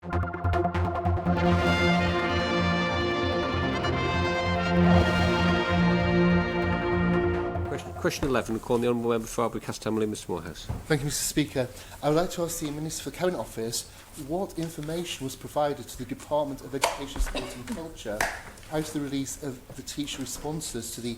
Question 11, calling the Honourable Member for Arbory, Castletown, Malew, Mr Moorhouse. Thank you, Mr Speaker. I would like to ask the Minister for Cabinet Office what information was provided to the Department of Education, Sport and Culture prior to the release of the teacher responses to the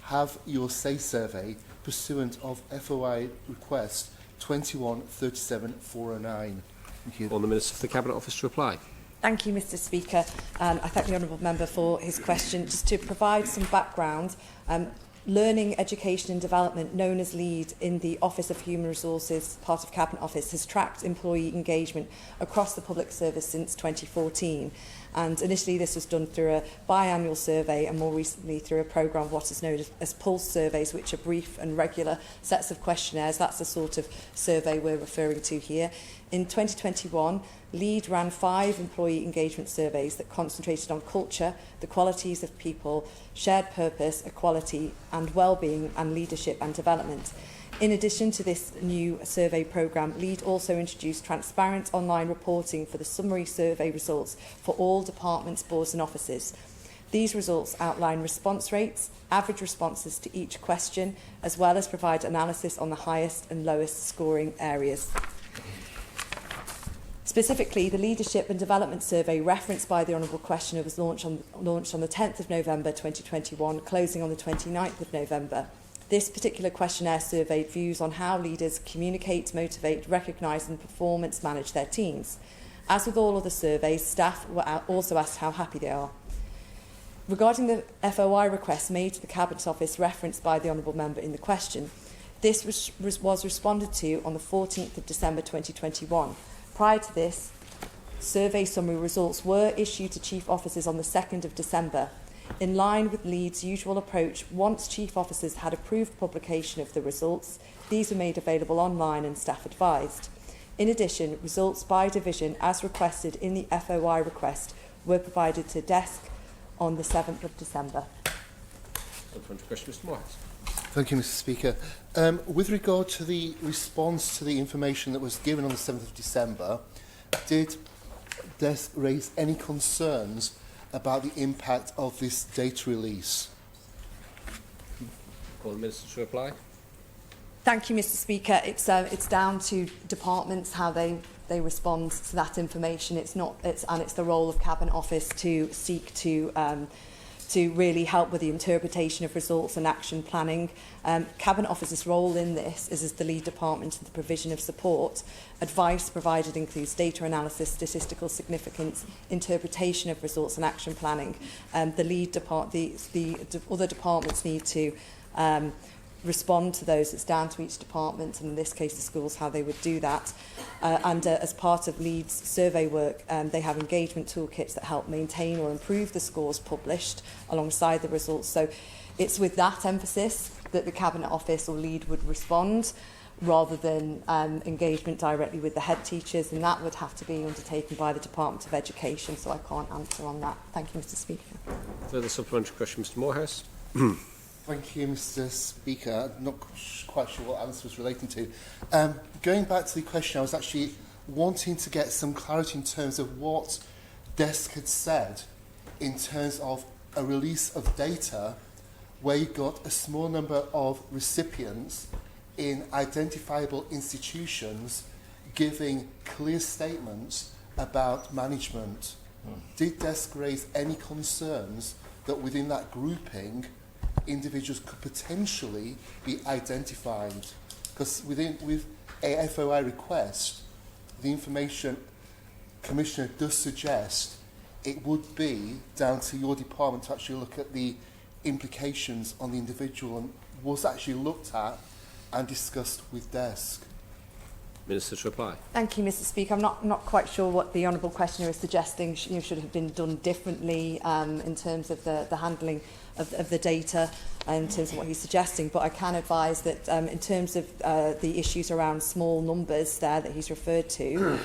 Have Your Say survey pursuant of FOI request 21-37-409. Thank you. On the Minister for the Cabinet Office to reply. Thank you, Mr Speaker. I thank the Honourable Member for his question. Just to provide some background, Learning, Education and Development, known as LEAD in the Office of Human Resources, part of Cabinet Office, has tracked employee engagement across the public service since 2014. And initially this was done through a biannual survey and more recently through a programme of what is known as pulse surveys, which are brief and regular sets of questionnaires. That's the sort of survey we're referring to here. In 2021, LEAD ran 5 employee engagement surveys that concentrated on culture, the qualities of people, shared purpose, equality and well-being and leadership and development. In addition to this new survey programme, LEAD also introduced transparent online reporting for the summary survey results for all departments, boards and offices. These results outline response rates, average responses to each question, as well as provide analysis on the highest and lowest scoring areas. Specifically, the Leadership and Development Survey referenced by the Honourable Questioner was launched on the 10th of November 2021, closing on the 29th of November. This particular questionnaire surveyed views on how leaders communicate, motivate, recognise and performance manage their teams. As with all other surveys, staff were also asked how happy they are. Regarding the FOI request made to the Cabinet Office referenced by the Honourable Member in the question, this was responded to on the 14th of December 2021. Prior to this, survey summary results were issued to Chief Officers on the 2nd of December. In line with LEAD's usual approach, once Chief Officers had approved publication of the results, these were made available online and staff advised. In addition, results by division, as requested in the FOI request, were provided to desk on the 7th of December. Question, Mr Moorhouse. Thank you, Mr Speaker. With regard to the response to the information that was given on the 7th of December, did desk raise any concerns about the impact of this data release? Call the Minister to reply. Thank you, Mr Speaker. It's down to departments how they respond to that information. It's the role of Cabinet Office to seek to really help with the interpretation of results and action planning. Cabinet Office's role in this is as the lead department in the provision of support. Advice provided includes data analysis, statistical significance, interpretation of results and action planning. The other departments need to respond to those. It's down to each department, and in this case the schools, how they would do that. As part of LEAD's survey work, they have engagement toolkits that help maintain or improve the scores published alongside the results. So it's with that emphasis that the Cabinet Office or LEAD would respond, rather than engagement directly with the head teachers, and that would have to be undertaken by the Department of Education, so I can't answer on that. Thank you, Mr Speaker. Further supplementary question, Mr Moorhouse. Thank you, Mr Speaker. I'm not quite sure what answer was relating to. Going back to the question, I was actually wanting to get some clarity in terms of what DESC had said in terms of a release of data where you got a small number of recipients in identifiable institutions giving clear statements about management. Did DESC raise any concerns that within that grouping individuals could potentially be identified? Because with a FOI request, the Information Commissioner does suggest it would be down to your department to actually look at the implications on the individual, and was actually looked at and discussed with DESC. Minister to reply. Thank you, Mr Speaker. I'm not quite sure what the Honourable Questioner is suggesting should have been done differently in terms of the handling of the data, in terms of what he's suggesting, but I can advise that in terms of the issues around small numbers there that he's referred to,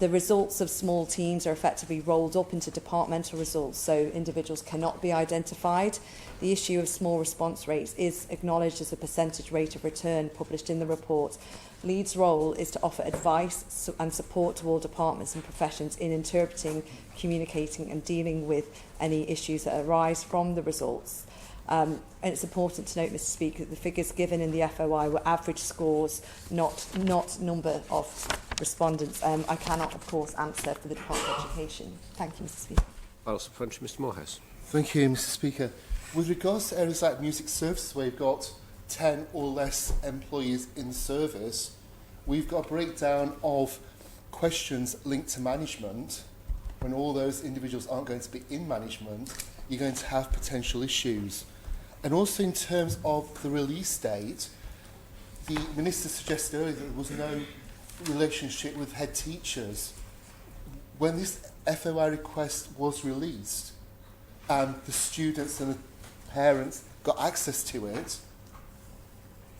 the results of small teams are effectively rolled up into departmental results, so individuals cannot be identified. The issue of small response rates is acknowledged as a percentage rate of return published in the report, Lead's role is to offer advice and support to all departments and professions in interpreting, communicating and dealing with any issues that arise from the results. And it's important to note, Mr Speaker, that the figures given in the FOI were average scores, not number of respondents. I cannot, of course, answer for the Department of Education. Thank you, Mr Speaker. Final supplementary, Mr Moorhouse. Thank you, Mr Speaker. With regards to areas like music services, where we've got 10 or less employees in service, we've got a breakdown of questions linked to management. When all those individuals aren't going to be in management, you're going to have potential issues. And also in terms of the release date, the Minister suggested earlier that there was no relationship with head teachers. When this FOI request was released and the students and the parents got access to it,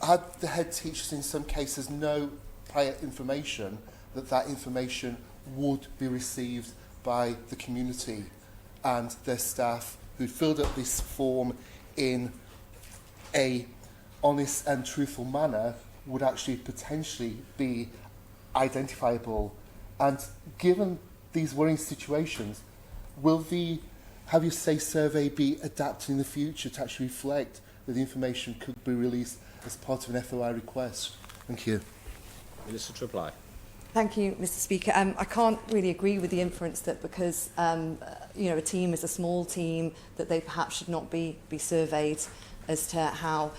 had the head teachers in some cases no prior information that that information would be received by the community, and their staff who filled up this form in a honest and truthful manner would actually potentially be identifiable. And given these worrying situations, will the Have You Say survey be adapted in the future to actually reflect that the information could be released as part of an FOI request? Thank you. Minister to reply. Thank you, Mr Speaker. I can't really agree with the inference that because a team is a small team that they perhaps should not be surveyed as to how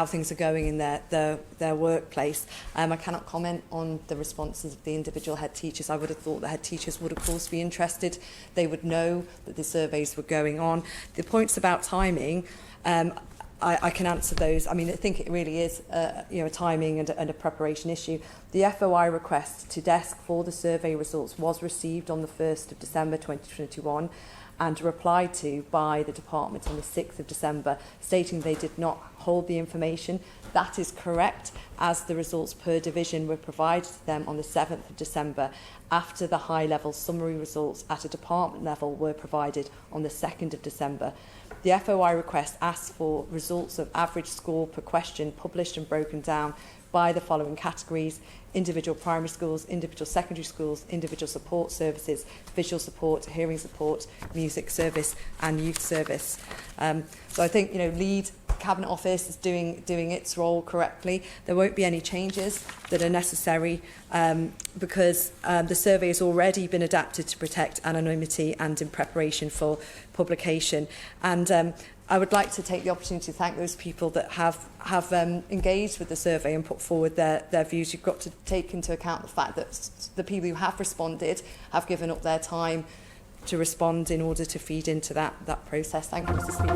things are going in their workplace. I cannot comment on the responses of the individual head teachers. I would have thought the head teachers would of course be interested. They would know that the surveys were going on. The points about timing, I can answer those. I mean, I think it really is a timing and a preparation issue. The FOI request to desk for the survey results was received on the 1st of December 2021 and replied to by the department on the 6th of December, stating they did not hold the information. That is correct, as the results per division were provided to them on the 7th of December, after the high-level summary results at a department level were provided on the 2nd of December. The FOI request asks for results of average score per question published and broken down by the following categories: individual primary schools, individual secondary schools, individual support services, visual support, hearing support, music service and youth service. So I think Lead Cabinet Office is doing its role correctly. There won't be any changes that are necessary because the survey has already been adapted to protect anonymity and in preparation for publication. And I would like to take the opportunity to thank those people that have engaged with the survey and put forward their views. You've got to take into account the fact that the people who have responded have given up their time to respond in order to feed into that process. Thank you, Mr Speaker.